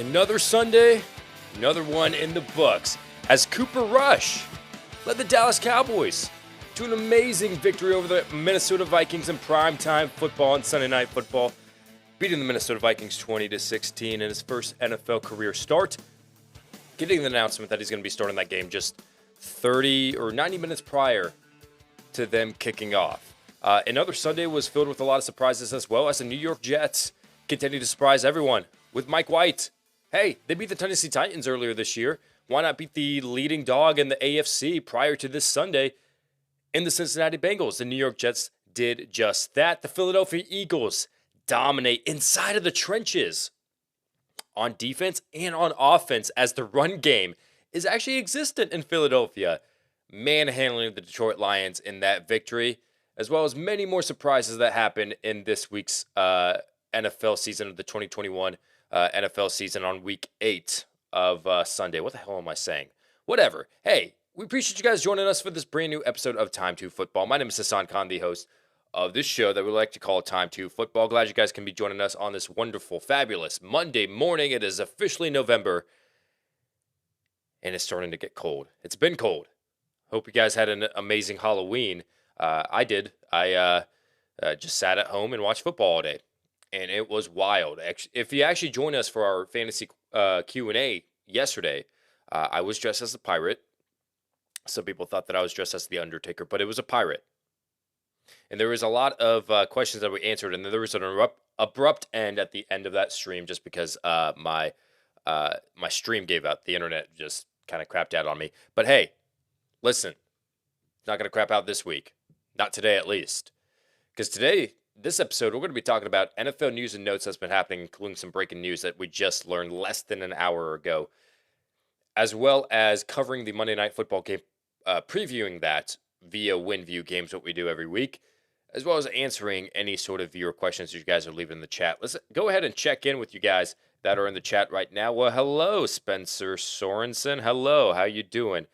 Another Sunday, another one in the books, as Cooper Rush led the Dallas Cowboys to an amazing victory over the Minnesota Vikings in primetime football and Sunday Night Football, beating the Minnesota Vikings 20-16 in his first NFL career start, getting the announcement that he's going to be starting that game just 30 or 90 minutes prior to them kicking off. Another Sunday was filled with a lot of surprises as well, as the New York Jets continue to surprise everyone with Mike White. Hey, they beat the Tennessee Titans earlier this year. Why not beat the leading dog in the AFC prior to this Sunday in the Cincinnati Bengals? The New York Jets did just that. The Philadelphia Eagles dominate inside of the trenches on defense and on offense, as the run game is actually existent in Philadelphia, manhandling the Detroit Lions in that victory, as well as many more surprises that happened in this week's NFL season of the 2021 NFL season on week 8 of Sunday. What the hell am I saying? Whatever. Hey, we appreciate you guys joining us for this brand new episode of Time2Football. My name is Hassan Khan, the host of this show that we like to call Time2Football. Glad you guys can be joining us on this wonderful, fabulous Monday morning. It is officially November, and it's starting to get cold. It's been cold. Hope you guys had an amazing Halloween. I did. I just sat at home and watched football all day, and it was wild. If you actually joined us for our fantasy Q&A yesterday, I was dressed as a pirate. Some people thought that I was dressed as the Undertaker, but it was a pirate. And there was a lot of questions that we answered, and there was an abrupt end at the end of that stream just because my stream gave out. The internet just kind of crapped out on me. But hey, listen, it's not going to crap out this week. Not today, at least. Because today, this episode, we're going to be talking about NFL news and notes that's been happening, including some breaking news that we just learned less than an hour ago, as well as covering the Monday Night Football game, previewing that via WinView games, what we do every week, as well as answering any sort of viewer questions you guys are leaving in the chat. Let's go ahead and check in with you guys that are in the chat right now. Well, hello, Spencer Sorensen. Hello, how you doing?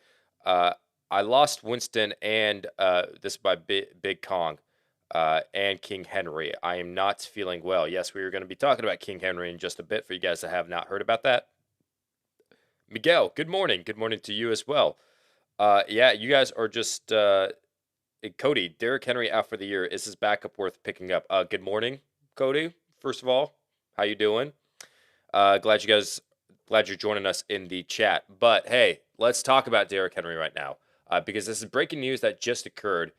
I lost Winston and this by Big Kong and King Henry. I am not feeling well. Yes, we are going to be talking about King Henry in just a bit for you guys that have not heard about that. Miguel, good morning. Good morning to you as well. Yeah, you guys are just Cody, Derrick Henry out for the year. Is his backup worth picking up? Good morning, Cody. First of all, how you doing? Glad you're joining us in the chat. But hey, let's talk about Derrick Henry right now, because this is breaking news that just occurred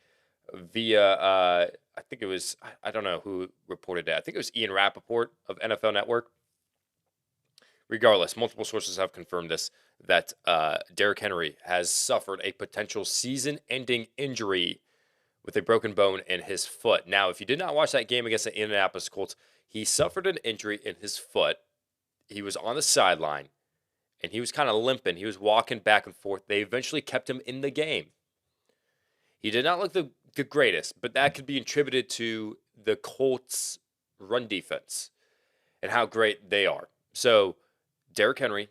via I think it was, I don't know who reported it. I think it was Ian Rappaport of NFL Network. Regardless, multiple sources have confirmed this, that Derrick Henry has suffered a potential season-ending injury with a broken bone in his foot. Now, if you did not watch that game against the Indianapolis Colts, he suffered an injury in his foot. He was on the sideline, and he was kind of limping. He was walking back and forth. They eventually kept him in the game. He did not look the greatest, but that could be attributed to the Colts' run defense and how great they are. So, Derrick Henry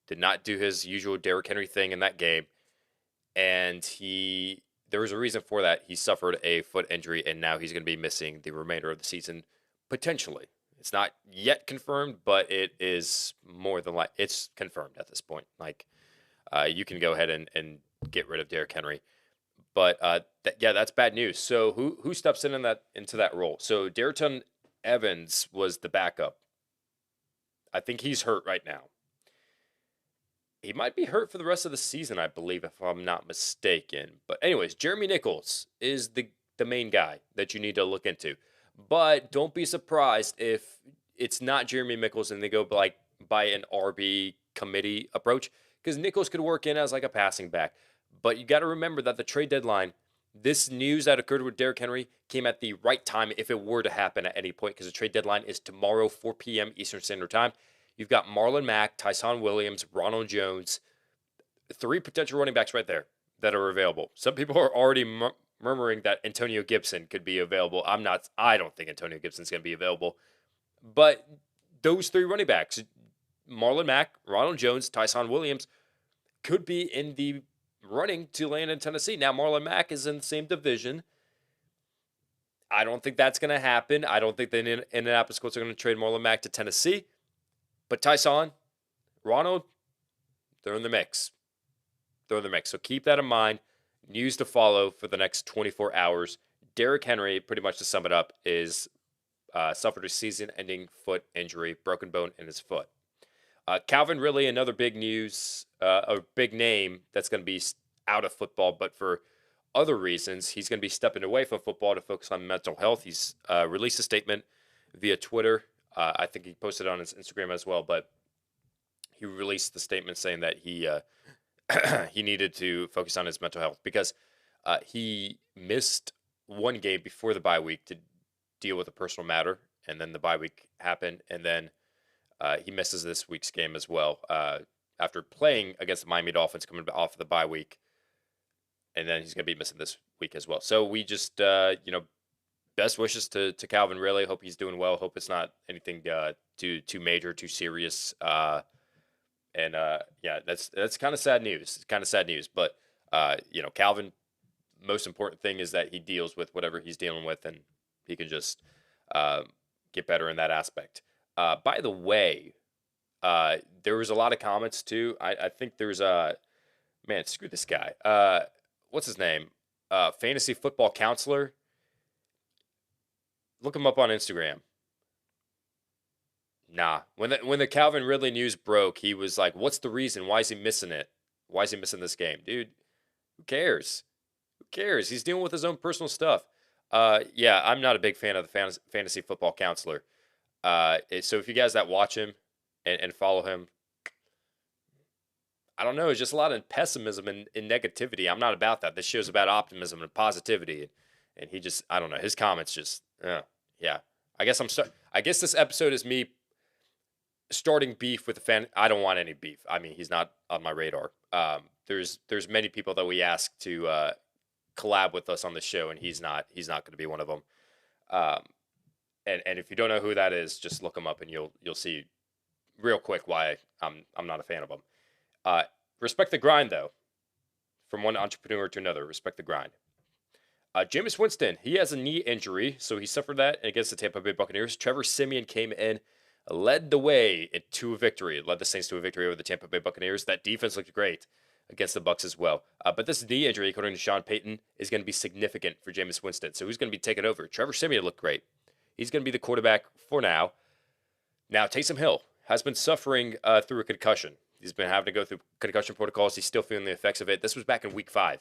did not do his usual Derrick Henry thing in that game, and there was a reason for that. He suffered a foot injury, and now he's going to be missing the remainder of the season, potentially. It's not yet confirmed, but it is more than it's confirmed at this point. You can go ahead and get rid of Derrick Henry, but that's bad news. So who steps into that role? So Darrynton Evans was the backup. I think he's hurt right now. He might be hurt for the rest of the season, I believe, if I'm not mistaken. But anyways, Jeremy Nichols is the main guy that you need to look into. But don't be surprised if it's not Jeremy Nichols and they go by an RB committee approach, because Nichols could work in as like a passing back. But you got to remember that the trade deadline, this news that occurred with Derrick Henry came at the right time if it were to happen at any point, because the trade deadline is tomorrow, 4 p.m. Eastern Standard Time. You've got Marlon Mack, Tyson Williams, Ronald Jones, 3 potential running backs right there that are available. Some people are already murmuring that Antonio Gibson could be available. I don't think Antonio Gibson's going to be available. But those 3 running backs, Marlon Mack, Ronald Jones, Tyson Williams, could be in the running to land in Tennessee. Now, Marlon Mack is in the same division. I don't think that's going to happen. I don't think the Indianapolis Colts are going to trade Marlon Mack to Tennessee. But Tyson, Ronald, they're in the mix. They're in the mix. So keep that in mind. News to follow for the next 24 hours. Derrick Henry, pretty much to sum it up, is suffered a season-ending foot injury, broken bone in his foot. Calvin Ridley, another big news, a big name that's going to be out of football, but for other reasons, he's going to be stepping away from football to focus on mental health. He's released a statement via Twitter. I think he posted it on his Instagram as well, but he released the statement saying that he he needed to focus on his mental health because he missed one game before the bye week to deal with a personal matter, and then the bye week happened, and then he misses this week's game as well after playing against the Miami Dolphins coming off of the bye week, and then he's going to be missing this week as well. So we just, best wishes to Calvin Ridley. Hope he's doing well. Hope it's not anything too major, too serious. Yeah, that's kind of sad news. It's kind of sad news, but Calvin, most important thing is that he deals with whatever he's dealing with, and he can just get better in that aspect. By the way, there was a lot of comments too. I think there's man, screw this guy. What's his name? Fantasy football counselor. Look him up on Instagram. Nah. When the Calvin Ridley news broke, he was like, "What's the reason? Why is he missing it? Why is he missing this game, dude? Who cares? Who cares? He's dealing with his own personal stuff." Yeah, I'm not a big fan of the fantasy football counselor. So if you guys that watch him and follow him, I don't know. It's just a lot of pessimism and negativity. I'm not about that. This show's about optimism and positivity. And he just, I don't know. His comments just, yeah. I guess this episode is me starting beef with the fan. I don't want any beef. I mean, he's not on my radar. There's many people that we ask to collab with us on the show, and he's not going to be one of them. And if you don't know who that is, just look him up, and you'll see real quick why I'm not a fan of him. Respect the grind, though. From one entrepreneur to another, respect the grind. Jameis Winston, he has a knee injury, so he suffered that against the Tampa Bay Buccaneers. Trevor Siemian came in, led the way to a victory, led the Saints to a victory over the Tampa Bay Buccaneers. That defense looked great against the Bucs as well. But this knee injury, according to Sean Payton, is going to be significant for Jameis Winston. So who's going to be taking over? Trevor Siemian looked great. He's going to be the quarterback for now. Now, Taysom Hill has been suffering through a concussion. He's been having to go through concussion protocols. He's still feeling the effects of it. This was back in week 5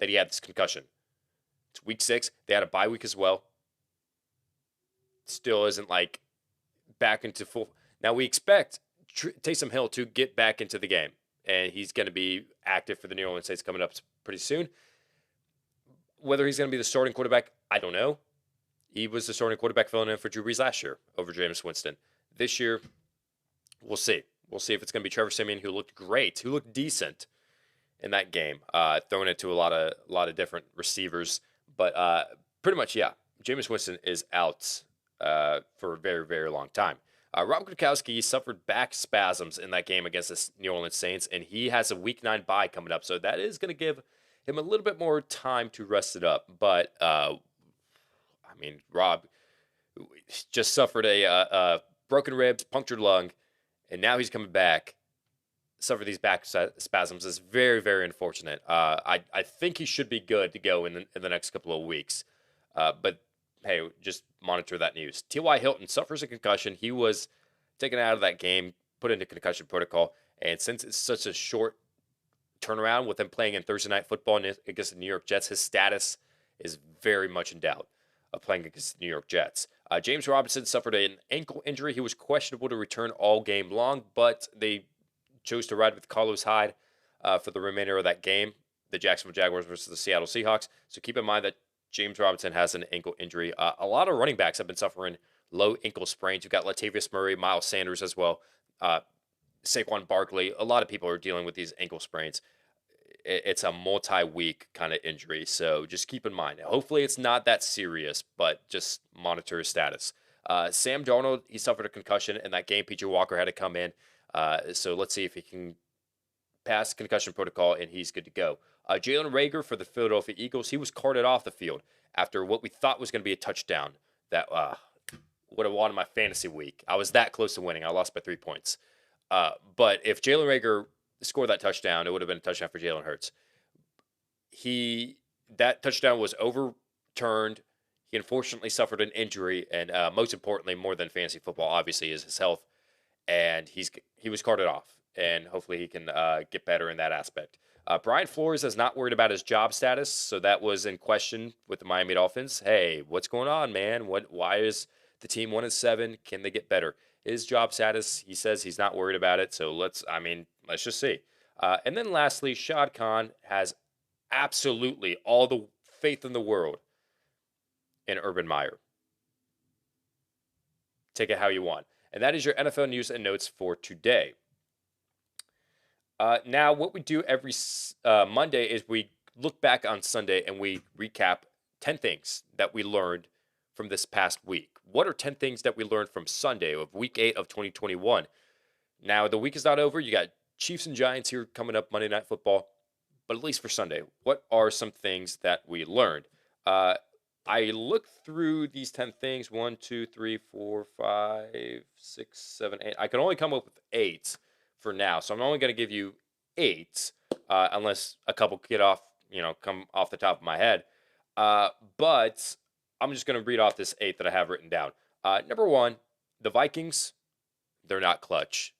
that he had this concussion. It's week 6. They had a bye week as well. Still isn't like back into full. Now we expect Taysom Hill to get back into the game, and he's going to be active for the New Orleans Saints coming up pretty soon. Whether he's going to be the starting quarterback, I don't know. He was the starting quarterback filling in for Drew Brees last year over Jameis Winston. This year, we'll see. We'll see if it's going to be Trevor Siemian, who looked great, who looked decent in that game, throwing it to a lot of different receivers. But pretty much, yeah, Jameis Winston is out for a very, very long time. Rob Gronkowski suffered back spasms in that game against the New Orleans Saints, and he has a Week 9 bye coming up, so that is going to give him a little bit more time to rest it up. But, Rob just suffered a broken ribs, punctured lung, and now he's coming back. Suffered these back spasms is very, very unfortunate. I think he should be good to go in the next couple of weeks. But hey, just monitor that news. T.Y. Hilton suffers a concussion. He was taken out of that game, put into concussion protocol, and since it's such a short turnaround with him playing in Thursday Night Football against the New York Jets, his status is very much in doubt of playing against the New York Jets. James Robinson suffered an ankle injury. He was questionable to return all game long, but they chose to ride with Carlos Hyde for the remainder of that game, the Jacksonville Jaguars versus the Seattle Seahawks. So keep in mind that James Robinson has an ankle injury. A lot of running backs have been suffering low ankle sprains. You've got Latavius Murray, Miles Sanders as well, Saquon Barkley. A lot of people are dealing with these ankle sprains. It's a multi-week kind of injury, so just keep in mind. Hopefully it's not that serious, but just monitor his status. Sam Darnold, he suffered a concussion in that game. PJ Walker had to come in. So let's see if he can pass concussion protocol, and he's good to go. Jalen Reagor for the Philadelphia Eagles, he was carted off the field after what we thought was going to be a touchdown. That would have won my fantasy week. I was that close to winning. I lost by 3 points. But if Jalen Reagor scored that touchdown, it would have been a touchdown for Jalen Hurts. That touchdown was overturned. He unfortunately suffered an injury, and most importantly, more than fantasy football, obviously, is his health. And he was carted off, and hopefully he can get better in that aspect. Brian Flores is not worried about his job status, so that was in question with the Miami Dolphins. Hey, what's going on, man? Why is the team 1-7? Can they get better? His job status, he says he's not worried about it. So let's just see. And then lastly, Shad Khan has absolutely all the faith in the world in Urban Meyer. Take it how you want. And that is your NFL news and notes for today. Now, what we do every Monday is we look back on Sunday and we recap 10 things that we learned from this past week. What are 10 things that we learned from Sunday of week 8 of 2021? Now, the week is not over. You got Chiefs and Giants here coming up Monday Night Football. But at least for Sunday, what are some things that we learned? I looked through these 10 things 1, 2, 3, 4, 5, 6, 7, 8. I can only come up with 8 for now. So I'm only going to give you 8 unless a couple come off the top of my head. But I'm just going to read off this 8 that I have written down. Number 1, the Vikings, they're not clutch.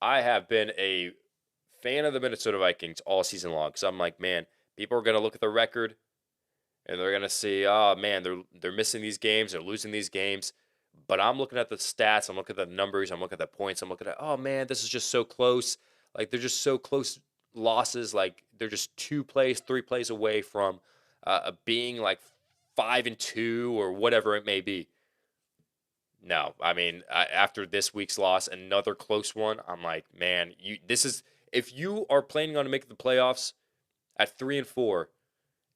I have been a fan of the Minnesota Vikings all season long because I'm like, man, people are going to look at the record and they're going to see, oh, man, they're missing these games. They're losing these games. But I'm looking at the stats. I'm looking at the numbers. I'm looking at the points. I'm looking at, oh, man, this is just so close. Like, they're just so close losses. Like, they're just 2 plays, 3 plays away from being like 5-2 or whatever it may be. No, I mean, after this week's loss, another close one, I'm like, man, if you are planning on making the playoffs at 3-4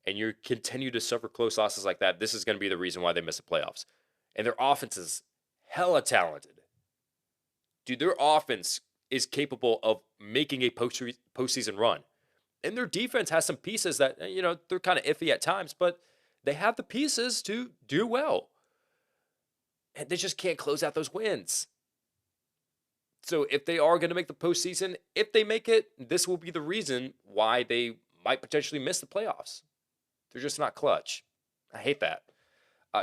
and you continue to suffer close losses like that, this is going to be the reason why they miss the playoffs. And their offense is hella talented. Dude, their offense is capable of making a postseason run. And their defense has some pieces that, they're kind of iffy at times, but they have the pieces to do well. And they just can't close out those wins. So if they are going to make the postseason, if they make it, this will be the reason why they might potentially miss the playoffs. They're just not clutch. I hate that.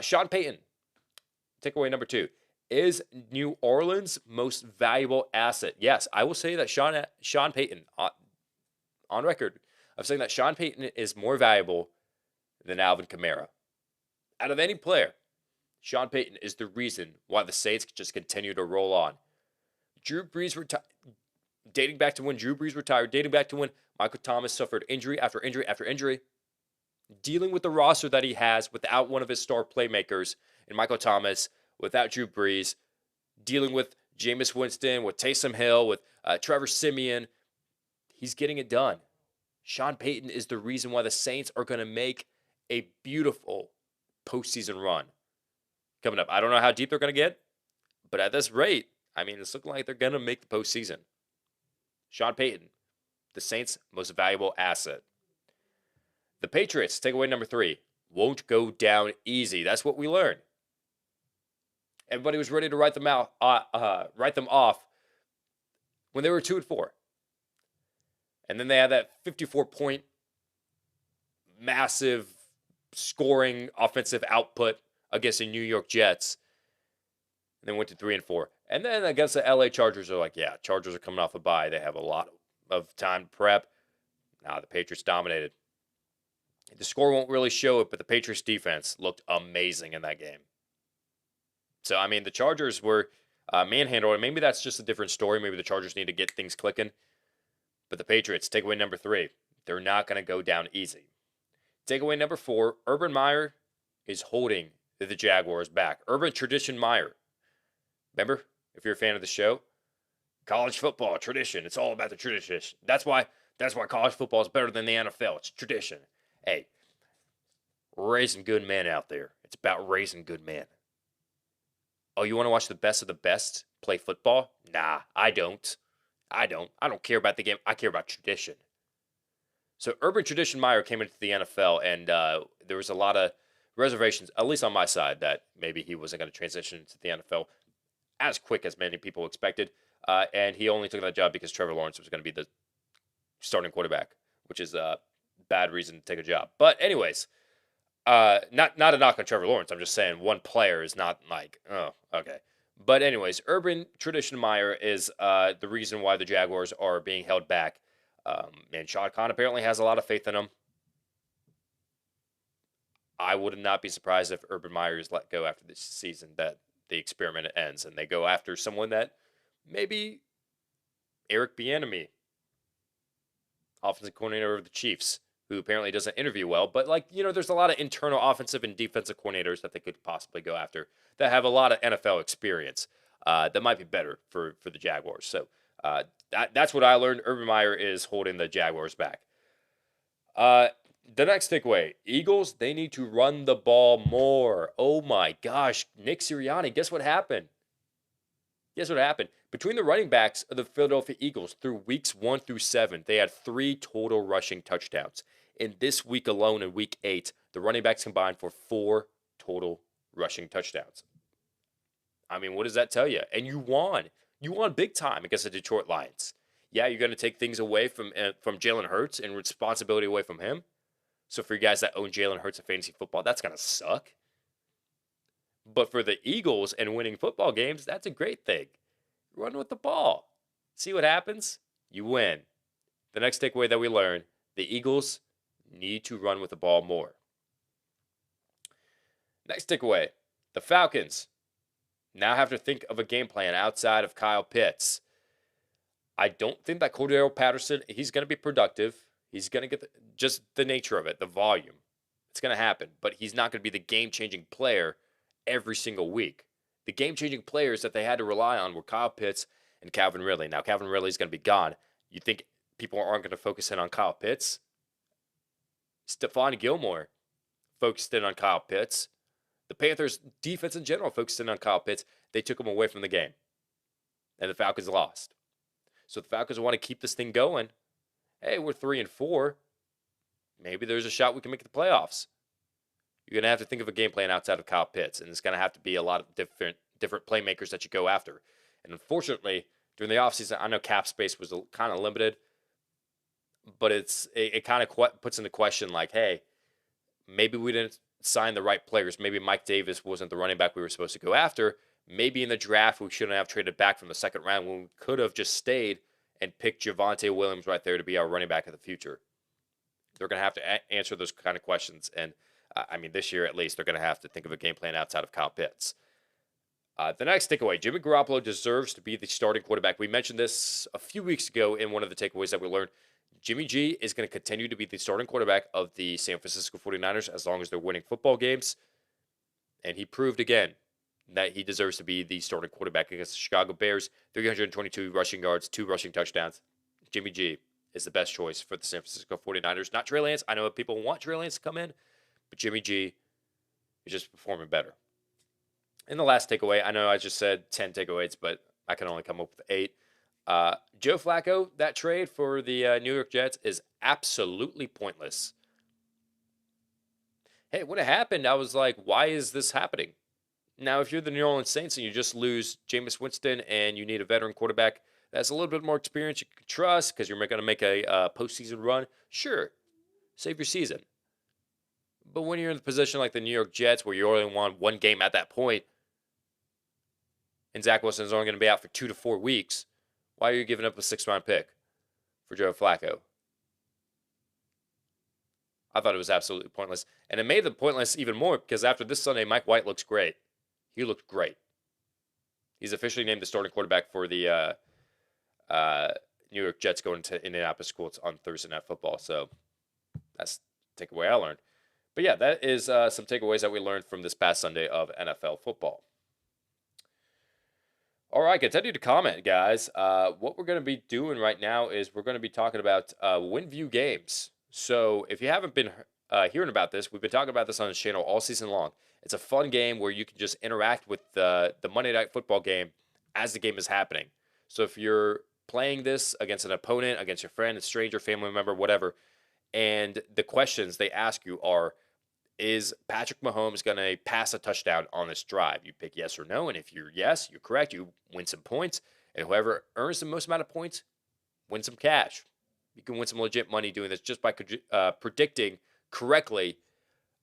Sean Payton, takeaway number 2, is New Orleans' most valuable asset. Yes, I will say that Sean Payton, on record, of saying that Sean Payton is more valuable than Alvin Kamara. Out of any player, Sean Payton is the reason why the Saints just continue to roll on. Drew Brees dating back to when Drew Brees retired, dating back to when Michael Thomas suffered injury after injury after injury, dealing with the roster that he has without one of his star playmakers in Michael Thomas, without Drew Brees, dealing with Jameis Winston, with Taysom Hill, with Trevor Siemian. He's getting it done. Sean Payton is the reason why the Saints are going to make a beautiful postseason run coming up. I don't know how deep they're going to get, but at this rate, it's looking like they're going to make the postseason. Sean Payton, the Saints' most valuable asset. The Patriots, takeaway number 3, won't go down easy. That's what we learned. Everybody was ready to write them off when they were 2-4. And then they had that 54-point massive scoring offensive output against the New York Jets. And then went to 3-4. And then against the LA Chargers, are like, yeah, Chargers are coming off a bye. They have a lot of time to prep. Nah, the Patriots dominated. The score won't really show it, but the Patriots defense looked amazing in that game. So, the Chargers were manhandled, and maybe that's just a different story. Maybe the Chargers need to get things clicking. But the Patriots, takeaway number 3, they're not going to go down easy. Takeaway number 4, Urban Meyer is holding the Jaguars back. Urban Tradition Meyer. Remember, if you're a fan of the show, college football, tradition. It's all about the tradition. That's why college football is better than the NFL. It's tradition. Hey, raising good men out there. It's about raising good men. Oh, you want to watch the best of the best play football? Nah, I don't. I don't care about the game. I care about tradition. So Urban Tradition Meyer came into the NFL, and there was a lot of reservations, at least on my side, that maybe he wasn't going to transition to the NFL as quick as many people expected. And he only took that job because Trevor Lawrence was going to be the starting quarterback, which is a bad reason to take a job. But anyways, not a knock on Trevor Lawrence. I'm just saying one player is not like, oh, okay. But anyways, Urban Tradition Meyer is the reason why the Jaguars are being held back. And Sean Khan apparently has a lot of faith in him. I would not be surprised if Urban Meyer is let go after this season, that the experiment ends and they go after someone that maybe Eric Bieniemy, offensive coordinator of the Chiefs, who apparently doesn't interview well. But, there's a lot of internal offensive and defensive coordinators that they could possibly go after that have a lot of NFL experience that might be better for the Jaguars. So that's what I learned. Urban Meyer is holding the Jaguars back. The next takeaway, Eagles, they need to run the ball more. Oh, my gosh. Nick Sirianni, guess what happened? Between the running backs of the Philadelphia Eagles through weeks 1 through 7, they had 3 total rushing touchdowns. In this week alone, in week 8, the running backs combined for 4 total rushing touchdowns. I mean, what does that tell you? And you won. You won big time against the Detroit Lions. Yeah, you're going to take things away from Jalen Hurts and responsibility away from him. So for you guys that own Jalen Hurts in fantasy football, that's going to suck. But for the Eagles and winning football games, that's a great thing. Run with the ball. See what happens? You win. The next takeaway that we learned, the Eagles need to run with the ball more. Next takeaway, the Falcons now have to think of a game plan outside of Kyle Pitts. I don't think that Cordero Patterson, he's going to be productive. He's going to get just the nature of it, the volume. It's going to happen. But he's not going to be the game-changing player every single week. The game-changing players that they had to rely on were Kyle Pitts and Calvin Ridley. Now, Calvin Ridley is going to be gone. You think people aren't going to focus in on Kyle Pitts? Stephon Gilmore focused in on Kyle Pitts. The Panthers' defense in general focused in on Kyle Pitts. They took him away from the game. And the Falcons lost. So the Falcons want to keep this thing going. Hey, we're 3-4. Maybe there's a shot we can make the playoffs. You're going to have to think of a game plan outside of Kyle Pitts, and it's going to have to be a lot of different playmakers that you go after. And unfortunately, during the offseason, I know cap space was kind of limited, but it kind of puts into question, like, hey, maybe we didn't sign the right players. Maybe Mike Davis wasn't the running back we were supposed to go after. Maybe in the draft we shouldn't have traded back from the second round when we could have just stayed and picked Javonte Williams right there to be our running back of the future. They're going to have to answer those kind of questions. And, this year at least, they're going to have to think of a game plan outside of Kyle Pitts. The next takeaway, Jimmy Garoppolo deserves to be the starting quarterback. We mentioned this a few weeks ago in one of the takeaways that we learned. Jimmy G is going to continue to be the starting quarterback of the San Francisco 49ers as long as they're winning football games. And he proved again that he deserves to be the starting quarterback against the Chicago Bears. 322 rushing yards, 2 rushing touchdowns. Jimmy G is the best choice for the San Francisco 49ers. Not Trey Lance. I know people want Trey Lance to come in, but Jimmy G is just performing better. And the last takeaway, I know I just said 10 takeaways, but I can only come up with 8. Joe Flacco, that trade for the New York Jets is absolutely pointless. Hey, when it happened, I was like, why is this happening? Now, if you're the New Orleans Saints and you just lose Jameis Winston and you need a veteran quarterback that's a little bit more experience you can trust because you're going to make a postseason run, sure, save your season. But when you're in the position like the New York Jets where you only won 1 game at that point and Zach Wilson is only going to be out for 2 to 4 weeks, why are you giving up a 6th-round pick for Joe Flacco? I thought it was absolutely pointless. And it made it pointless even more because after this Sunday, Mike White looks great. He looked great. He's officially named the starting quarterback for the New York Jets going to Indianapolis Colts on Thursday Night Football. So that's the takeaway I learned. But yeah, that is some takeaways that we learned from this past Sunday of NFL football. All right, continue to comment, guys. What we're going to be doing right now is we're going to be talking about WinView games. So if you haven't been hearing about this, we've been talking about this on this channel all season long. It's a fun game where you can just interact with the Monday Night Football game as the game is happening. So if you're playing this against an opponent, against your friend, a stranger, family member, whatever, and the questions they ask you are, is Patrick Mahomes going to pass a touchdown on this drive? You pick yes or no, and if you're yes, you're correct. You win some points, and whoever earns the most amount of points wins some cash. You can win some legit money doing this just by predicting correctly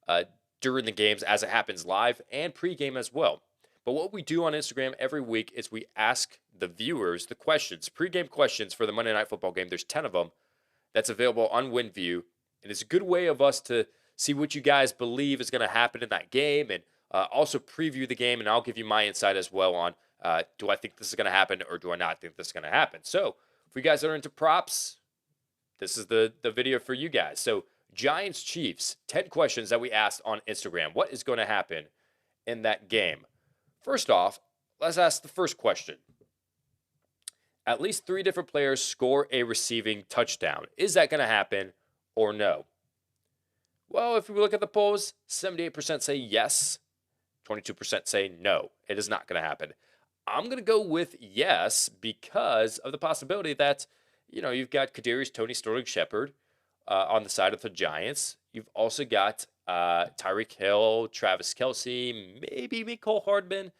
uh, during the games as it happens live and pregame as well. But what we do on Instagram every week is we ask the viewers the questions, pregame questions for the Monday Night Football game. There's 10 of them that's available on WinView. And it's a good way of us to see what you guys believe is going to happen in that game and also preview the game. And I'll give you my insight as well on do I think this is going to happen or do I not think this is going to happen. So if you guys are into props, this is the video for you guys. So Giants Chiefs, 10 questions that we asked on Instagram. What is going to happen in that game? First off, let's ask the first question. At least 3 different players score a receiving touchdown. Is that going to happen or no? Well, if we look at the polls, 78% say yes, 22% say no. It is not going to happen. I'm going to go with yes because of the possibility that, you've got Kadarius Toney, Sterling Shepard on the side of the Giants. You've also got Tyreek Hill, Travis Kelce, maybe Mecole Hardman,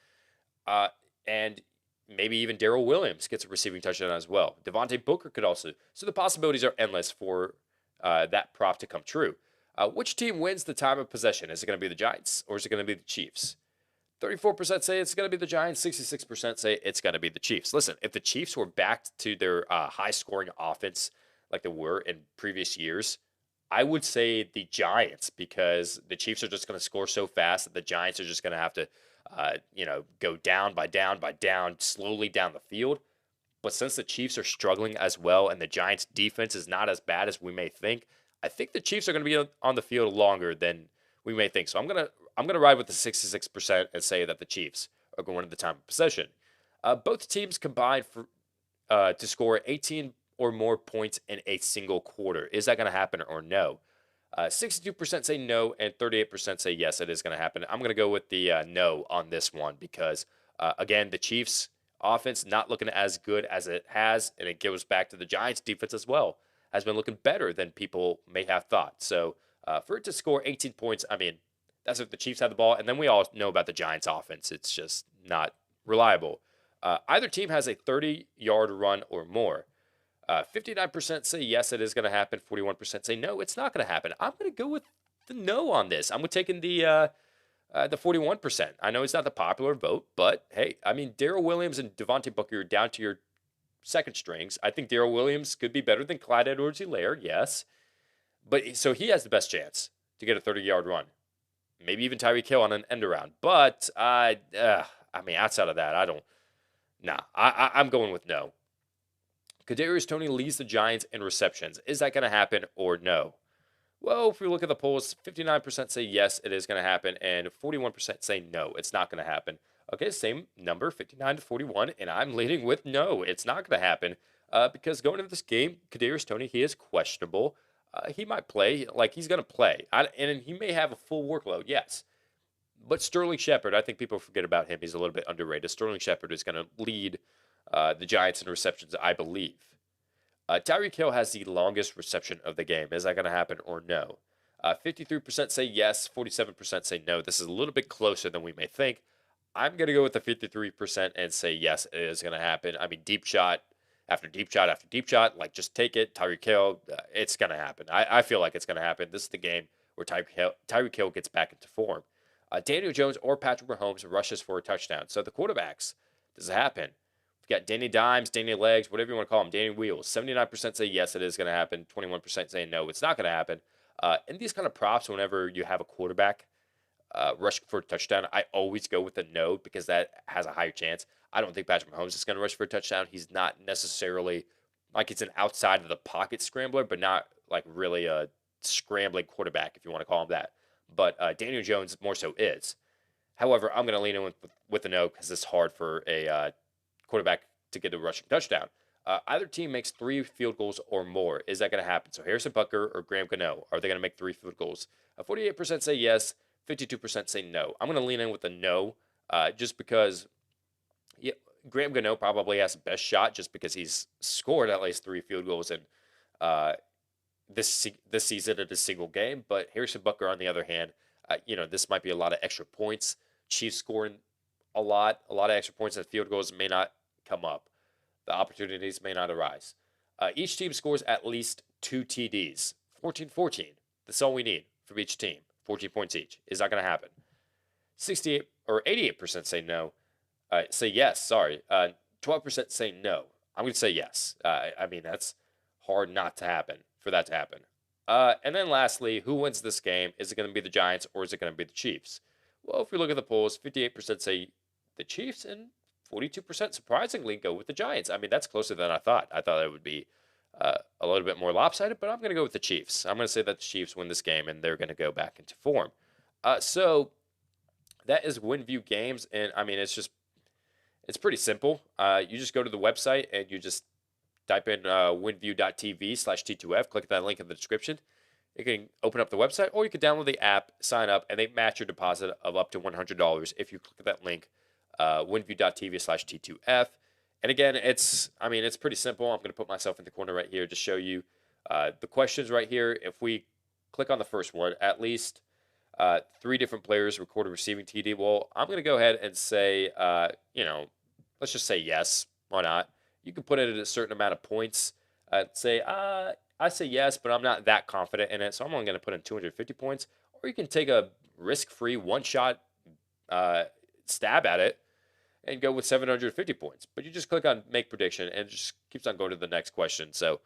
and maybe even Darrell Williams gets a receiving touchdown as well. Devontae Booker could also. So the possibilities are endless for that prop to come true. Which team wins the time of possession? Is it going to be the Giants or is it going to be the Chiefs? 34% say it's going to be the Giants. 66% say it's going to be the Chiefs. Listen, if the Chiefs were back to their high-scoring offense like they were in previous years, I would say the Giants because the Chiefs are just going to score so fast that the Giants are just going to have to, go down by down, slowly down the field. But since the Chiefs are struggling as well and the Giants' defense is not as bad as we may think, I think the Chiefs are going to be on the field longer than we may think. So I'm gonna ride with the 66% and say that the Chiefs are going to win the time of possession. Both teams combined for to score 18 or more points in a single quarter. Is that going to happen or no? 62% say no, and 38% say yes, it is going to happen. I'm going to go with the no on this one because, again, the Chiefs' offense not looking as good as it has, and it goes back to the Giants' defense as well, has been looking better than people may have thought. So for it to score 18 points, I mean, that's if the Chiefs have the ball, and then we all know about the Giants' offense. It's just not reliable. Either team has a 30-yard run or more. 59% say yes, it is going to happen. 41% say no, it's not going to happen. I'm going to go with the no on this. I'm taking the 41%. I know it's not the popular vote, but hey, I mean, Darrell Williams and Devontae Booker are down to your second strings. I think Darrell Williams could be better than Clyde Edwards-Helaire, yes. But so he has the best chance to get a 30-yard run. Maybe even Tyreek Hill on an end around. But, I mean, outside of that, I'm going with no. Kadarius Toney leads the Giants in receptions. Is that going to happen or no? Well, if we look at the polls, 59% say yes, it is going to happen, and 41% say no, it's not going to happen. Okay, same number, 59 to 41, and I'm leading with no, it's not going to happen because going into this game, Kadarius Toney, he is questionable. He might play, like he's going to play, and he may have a full workload, yes. But Sterling Shepard, I think people forget about him. He's a little bit underrated. Sterling Shepard is going to lead the Giants in receptions, I believe. Tyreek Hill has the longest reception of the game. Is that going to happen or no? 53% say yes, 47% say no. This is a little bit closer than we may think. I'm going to go with the 53% and say yes, it is going to happen. I mean, deep shot after deep shot after deep shot. Like, just take it. Tyreek Hill, it's going to happen. I feel like it's going to happen. This is the game where Tyreek Hill gets back into form. Daniel Jones or Patrick Mahomes rushes for a touchdown. So the quarterbacks, does it happen? We've got Danny Dimes, Danny Legs, whatever you want to call him, Danny Wheels. 79% say yes, it is going to happen. 21% say no, it's not going to happen. In these kind of props, whenever you have a quarterback rush for a touchdown, I always go with a no because that has a higher chance. I don't think Patrick Mahomes is going to rush for a touchdown. He's not necessarily like it's an outside of the pocket scrambler, but not like really a scrambling quarterback, if you want to call him that. But Daniel Jones more so is. However, I'm going to lean in with the no because it's hard for a quarterback to get a rushing touchdown. Either team makes 3 field goals or more. Is that going to happen? So Harrison Butker or Graham Gano, are they going to make 3 field goals? 48% say yes, 52% say no. I'm going to lean in with the no just because Graham Gano probably has the best shot just because he's scored at least 3 field goals in this season in a single game. But Harrison Butker, on the other hand, This might be a lot of extra points. Chiefs scoring a lot of extra points, and field goals may not come up. The opportunities may not arise. Each team scores at least 2 TDs. 14-14. That's all we need from each team. 14 points each. Is not going to happen. 68 or 88% say no. Say yes. Sorry. 12% say no. I'm going to say yes. That's hard not to happen for that to happen. And then lastly, who wins this game? Is it going to be the Giants or is it going to be the Chiefs? Well, if we look at the polls, 58% say the Chiefs and 42% surprisingly go with the Giants. That's closer than I thought. I thought it would be a little bit more lopsided, but I'm going to go with the Chiefs. I'm going to say that the Chiefs win this game and they're going to go back into form. So that is WinView games, and it's pretty simple. You just go to the website and you just type in winview.tv/T2F. Click that link in the description. You can open up the website, or you can download the app, sign up, and they match your deposit of up to $100 if you click that link, winview.tv/T2F. And again, it's pretty simple. I'm going to put myself in the corner right here to show you the questions right here. If we click on the first one, at least 3 different players record a receiving TD. Well, I'm going to go ahead and say, let's just say yes. Why not? You can put it at a certain amount of points. Say, I say yes, but I'm not that confident in it, so I'm only going to put in 250 points. Or you can take a risk-free one-shot stab at it and go with 750 points. But you just click on Make Prediction, and it just keeps on going to the next question. So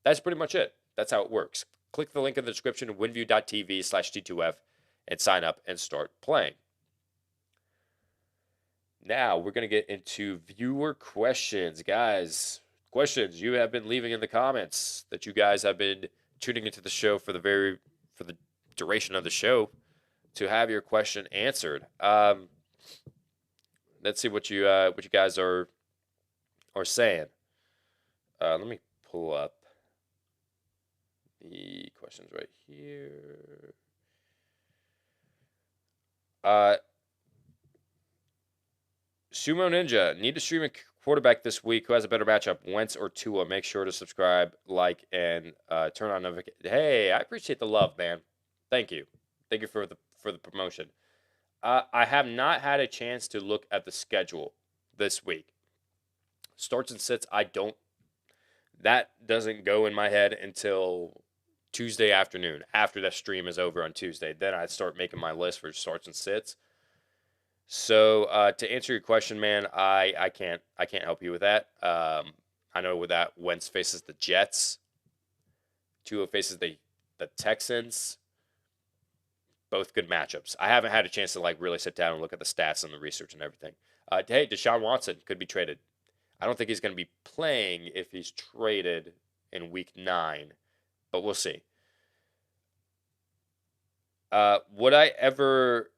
that's pretty much it. That's how it works. Click the link in the description, winview.tv/T2F, and sign up and start playing. Now, we're going to get into viewer questions. Guys, questions you have been leaving in the comments that you guys have been tuning into the show for the duration of the show to have your question answered. Let's see what you guys are saying. Let me pull up the questions right here. Sumo Ninja, need to stream a quarterback this week. Who has a better matchup, Wentz or Tua? Make sure to subscribe, like, and turn on notifications. Hey, I appreciate the love, man. Thank you. Thank you for the promotion. I have not had a chance to look at the schedule this week. Starts and sits, that doesn't go in my head until Tuesday afternoon. After that stream is over on Tuesday, then I start making my list for starts and sits. So to answer your question, man, I can't help you with that. I know with that, Wentz faces the Jets. Tua faces the Texans. Both good matchups. I haven't had a chance to really sit down and look at the stats and the research and everything. Hey, Deshaun Watson could be traded. I don't think he's going to be playing if he's traded in Week 9, but we'll see. Would I ever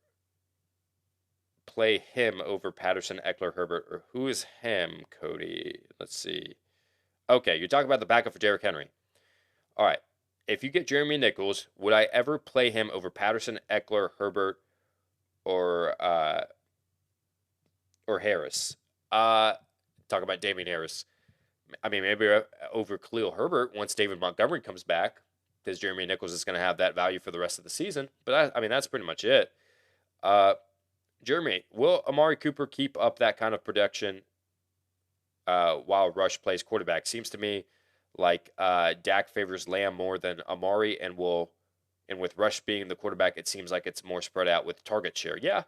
play him over Patterson, Eckler, Herbert, or who is him, Cody? Let's see. Okay, you're talking about the backup for Derrick Henry. All right. If you get Jeremy Nichols, would I ever play him over Patterson, Eckler, Herbert, or Harris? Talk about Damian Harris. Maybe over Khalil Herbert once David Montgomery comes back, because Jeremy Nichols is going to have that value for the rest of the season. But that's pretty much it. Jeremy, will Amari Cooper keep up that kind of production while Rush plays quarterback? Seems to me like Dak favors Lamb more than Amari, and with Rush being the quarterback, it seems like it's more spread out with target share. Yeah.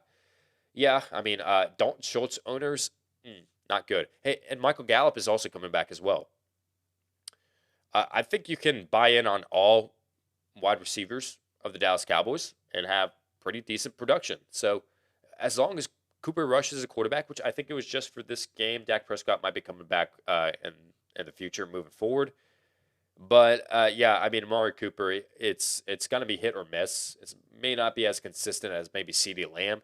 Dalton Schultz owners, not good. Hey, and Michael Gallup is also coming back as well. I think you can buy in on all wide receivers of the Dallas Cowboys and have pretty decent production. So as long as Cooper Rush is a quarterback, which I think it was just for this game, Dak Prescott might be coming back in the future moving forward. But Amari Cooper, it's going to be hit or miss. It may not be as consistent as maybe CeeDee Lamb,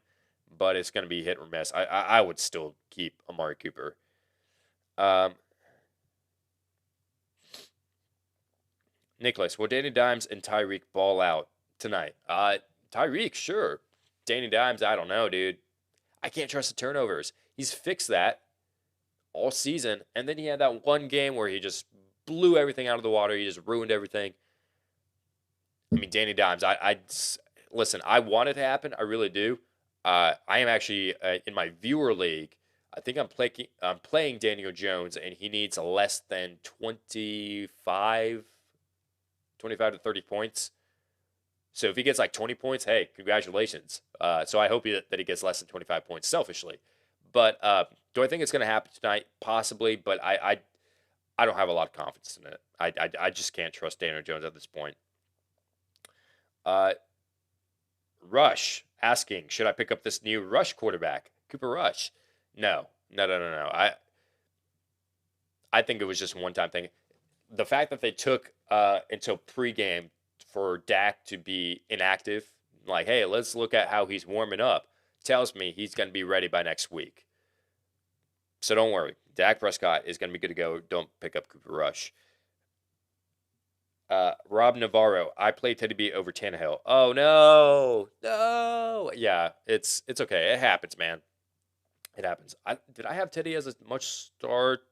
but it's going to be hit or miss. I would still keep Amari Cooper. Nicholas, will Danny Dimes and Tyreek ball out tonight? Tyreek, sure. Danny Dimes, I don't know, dude. I can't trust the turnovers. He's fixed that all season, and then he had that one game where he just blew everything out of the water. He just ruined everything. Danny Dimes, listen, I want it to happen. I really do. I am actually in my viewer league. I think I'm playing Daniel Jones, and he needs less than 25 to 30 points. So if he gets like 20 points, hey, congratulations. So I hope that he gets less than 25 points selfishly. But do I think it's going to happen tonight? Possibly, but I don't have a lot of confidence in it. I just can't trust Daniel Jones at this point. Uh, Rush asking, should I pick up this new Rush quarterback, Cooper Rush? No. I think it was just a one-time thing. The fact that they took until pregame for Dak to be inactive, like, hey, let's look at how he's warming up, tells me he's going to be ready by next week. So don't worry. Dak Prescott is going to be good to go. Don't pick up Cooper Rush. Rob Navarro, I played Teddy B over Tannehill. Oh, no. Yeah, it's okay. It happens, man. It happens. Did I have Teddy as a must start?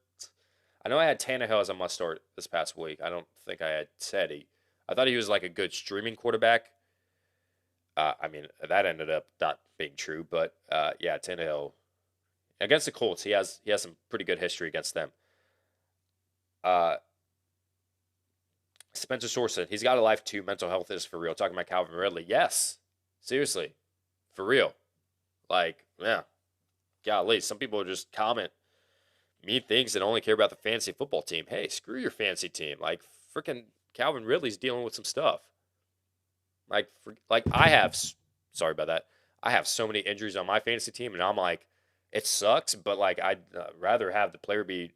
I know I had Tannehill as a must start this past week. I don't think I had Teddy. I thought he was like a good streaming quarterback. I mean, that ended up not being true, but yeah, Tannehill against the Colts, he has some pretty good history against them. Spencer Sorson, he's got a life too. Mental health is for real. Talking about Calvin Ridley, yes, seriously, for real. Like, yeah, golly, some people just comment mean things and only care about the fantasy football team. Hey, screw your fantasy team. Like, freaking Calvin Ridley's dealing with some stuff. Like I have, sorry about that. I have so many injuries on my fantasy team, and I'm like, it sucks, but like I'd rather have the player be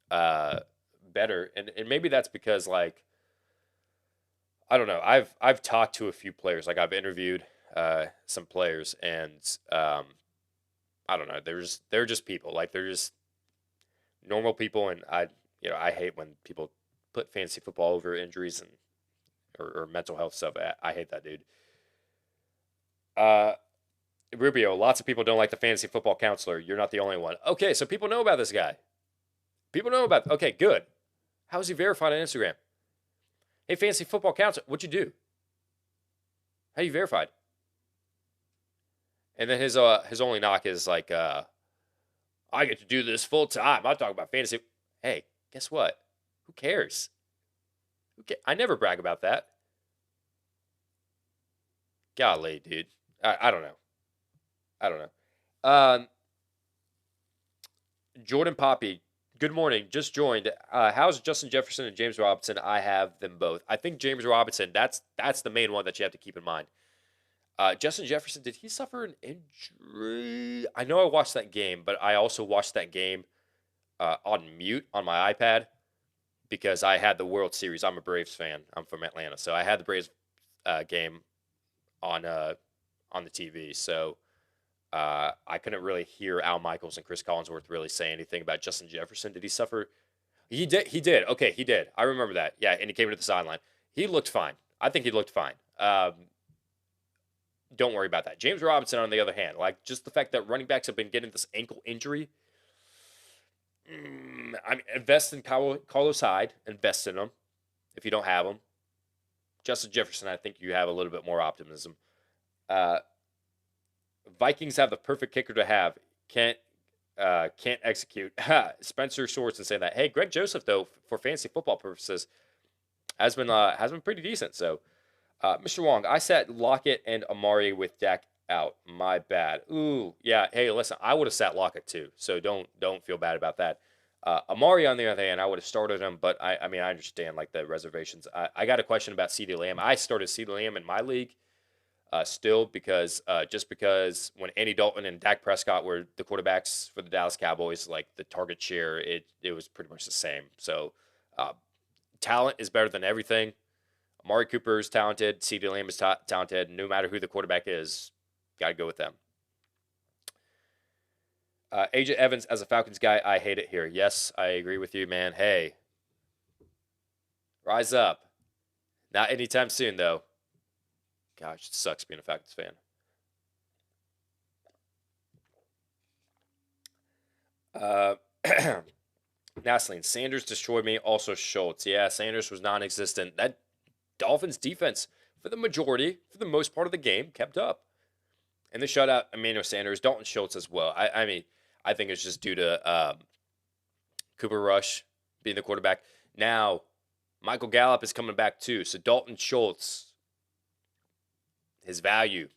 better, and maybe that's because like I don't know. I've talked to a few players, like I've interviewed some players, and I don't know. They're just people, like they're just normal people, and I hate when people put fantasy football over injuries and or mental health stuff. I hate that, dude. Rubio, lots of people don't like the fantasy football counselor. You're not the only one. Okay, so people know about this guy. People know about. Okay, good. How is he verified on Instagram? Hey, fantasy football counselor, what'd you do? How you verified? And then his only knock is like, I get to do this full time. I'm talking about fantasy. Hey, guess what? Who cares? I never brag about that. Golly, dude. I don't know. I don't know. Jordan Poppy, good morning. Just joined. How's Justin Jefferson and James Robinson? I have them both. I think James Robinson, that's the main one that you have to keep in mind. Justin Jefferson, did he suffer an injury? I know I watched that game, but I also watched that game on mute on my iPad because I had the World Series. I'm a Braves fan. I'm from Atlanta, so I had the Braves game on the TV. So I couldn't really hear Al Michaels and Chris Collinsworth really say anything about Justin Jefferson. Did he suffer? He did. He did. Okay, he did. I remember that. Yeah, and he came to the sideline. He looked fine. I think he looked fine. Don't worry about that. James Robinson, on the other hand, like just the fact that running backs have been getting this ankle injury. I mean, invest in Carlos Hyde. Invest in him if you don't have him. Justin Jefferson, I think you have a little bit more optimism. Vikings have the perfect kicker to have. Can't execute. Spencer Swords saying that. Hey, Greg Joseph though, for fantasy football purposes, has been pretty decent. So. Mr. Wong, I sat Lockett and Amari with Dak out. My bad. Ooh, yeah. Hey, listen, I would have sat Lockett too, so don't feel bad about that. Amari, on the other hand, I would have started him, but I mean, I understand like the reservations. I got a question about CeeDee Lamb. I started CeeDee Lamb in my league still because when Andy Dalton and Dak Prescott were the quarterbacks for the Dallas Cowboys, like the target share, it was pretty much the same. So talent is better than everything. Amari Cooper is talented. CeeDee Lamb is talented. No matter who the quarterback is, got to go with them. AJ Evans, as a Falcons guy, I hate it here. Yes, I agree with you, man. Hey, rise up. Not anytime soon, though. Gosh, it sucks being a Falcons fan. Naslin, Sanders destroyed me. Also Schultz. Yeah, Sanders was non-existent. That Dolphins defense for for the majority, for the most part of the game, kept up. And they shut out Emmanuel Sanders, Dalton Schultz as well. I mean, I think it's just due to Cooper Rush being the quarterback. Now, Michael Gallup is coming back too. So Dalton Schultz, his value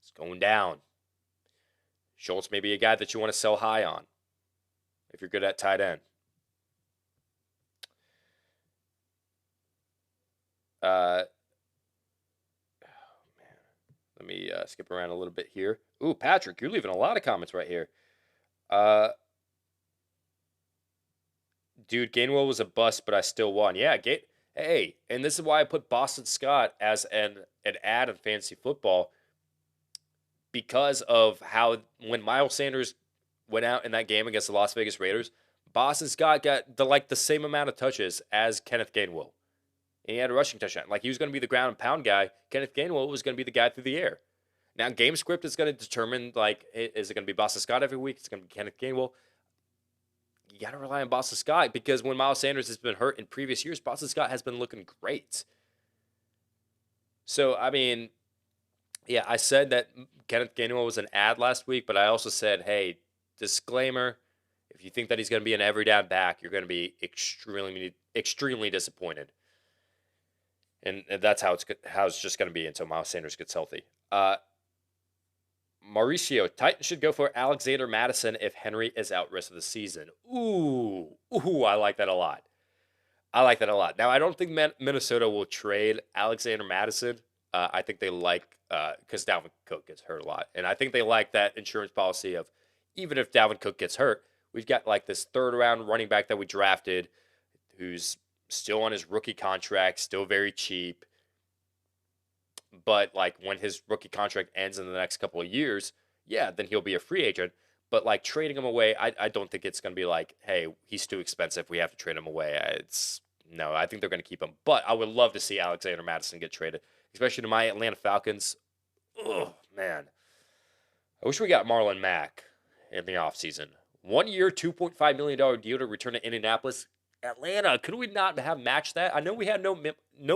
is going down. Schultz may be a guy that you want to sell high on if you're good at tight end. Oh, man. Let me skip around a little bit here. Ooh, Patrick, you're leaving a lot of comments right here. Dude, Gainwell was a bust, but I still won. Yeah, hey, and this is why I put Boston Scott as an ad in fantasy football, because of how when Miles Sanders went out in that game against the Las Vegas Raiders, Boston Scott got the same amount of touches as Kenneth Gainwell. And he had a rushing touchdown. Like, he was going to be the ground and pound guy. Kenneth Gainwell was going to be the guy through the air. Now, game script is going to determine, like, is it going to be Boston Scott every week? Is it going to be Kenneth Gainwell? You got to rely on Boston Scott, because when Miles Sanders has been hurt in previous years, Boston Scott has been looking great. So, I mean, yeah, I said that Kenneth Gainwell was an ad last week, but I also said, hey, disclaimer, if you think that he's going to be an every down back, you're going to be extremely disappointed. And that's how it's just going to be until Miles Sanders gets healthy. Mauricio, Titans should go for Alexander Madison if Henry is out rest of the season. Ooh, I like that a lot. Now, I don't think Minnesota will trade Alexander Madison. I think they like, because Dalvin Cook gets hurt a lot. And I think they like that insurance policy of, even if Dalvin Cook gets hurt, we've got like this third-round running back that we drafted who's still on his rookie contract, still very cheap. But, like, when his rookie contract ends in the next couple of years, yeah, then he'll be a free agent. But, like, trading him away, I don't think it's going to be like, hey, he's too expensive, we have to trade him away. No, I think they're going to keep him. But I would love to see Alexander Madison get traded, especially to my Atlanta Falcons. Oh, man. I wish we got Marlon Mack in the offseason. 1 year, $2.5 million deal to return to Indianapolis. Atlanta, could we not have matched that? I know we had no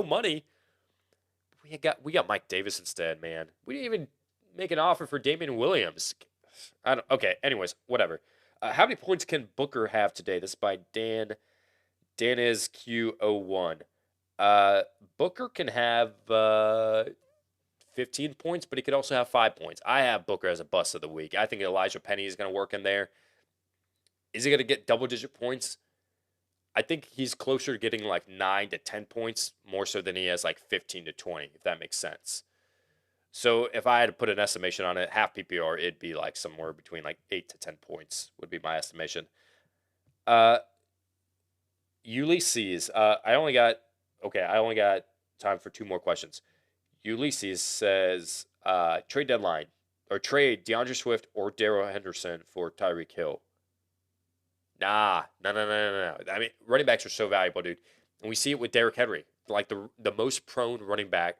money. We got Mike Davis instead, man. We didn't even make an offer for Damian Williams. Okay, anyways, whatever. How many points can Booker have today? This is by Dan. Dan is Q01. Booker can have 15 points, but he could also have 5 points. I have Booker as a bust of the week. I think Elijah Penny is going to work in there. Is he going to get double-digit points? I think he's closer to getting like 9 to 10 points more so than he has like 15 to 20, if that makes sense. So if I had to put an estimation on it, half PPR, it'd be like somewhere between like 8 to 10 points would be my estimation. Ulysses, I only got time for 2 more questions. Ulysses says, trade deadline, or trade DeAndre Swift or Darrell Henderson for Tyreek Hill. No. I mean, running backs are so valuable, dude. And we see it with Derrick Henry. Like, the most prone running back,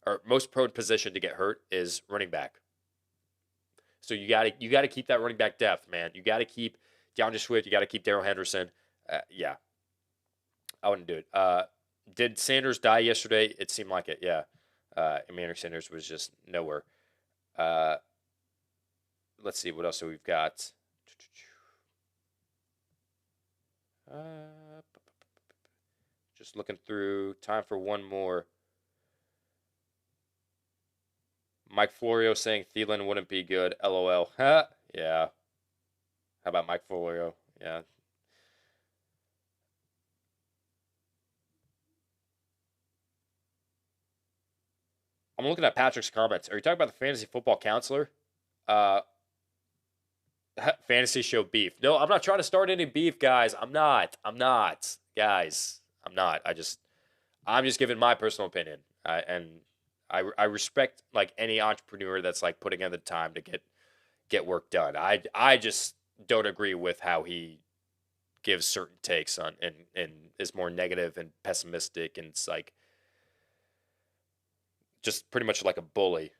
or most prone position to get hurt is running back. So you gotta keep that running back depth, man. You gotta keep DeAndre Swift. You gotta keep Darrell Henderson. Yeah, I wouldn't do it. Did Sanders die yesterday? It seemed like it. Yeah. Emmanuel Sanders was just nowhere. Let's see what else we've got. Just looking through. Time for one more. Mike Florio saying Thielen wouldn't be good. LOL. Yeah. How about Mike Florio? Yeah. I'm looking at Patrick's comments. Are you talking about the fantasy football counselor? Fantasy show beef. No, I'm not trying to start any beef, guys. I'm not. Guys, I'm not. I'm just giving my personal opinion. And I respect like any entrepreneur that's like putting in the time to get work done. I just don't agree with how he gives certain takes on and is more negative and pessimistic, and it's like just pretty much like a bully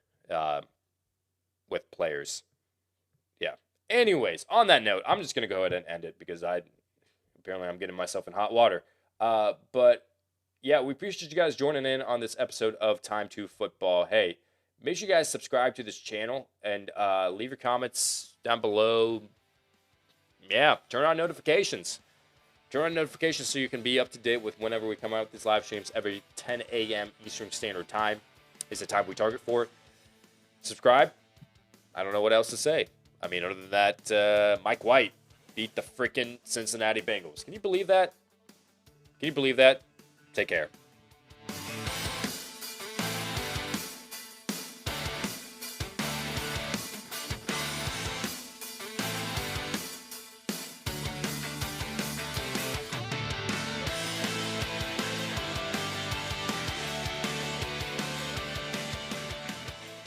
with players. Yeah. Anyways, on that note, I'm just gonna go ahead and end it because I'm getting myself in hot water. But yeah, we appreciate you guys joining in on this episode of Time2Football. Hey, make sure you guys subscribe to this channel and leave your comments down below. Yeah, turn on notifications. Turn on notifications so you can be up to date with whenever we come out with these live streams every 10 a.m. Eastern Standard Time is the time we target for. Subscribe. I don't know what else to say. I mean, other than that, Mike White beat the freaking Cincinnati Bengals. Can you believe that? Can you believe that? Take care.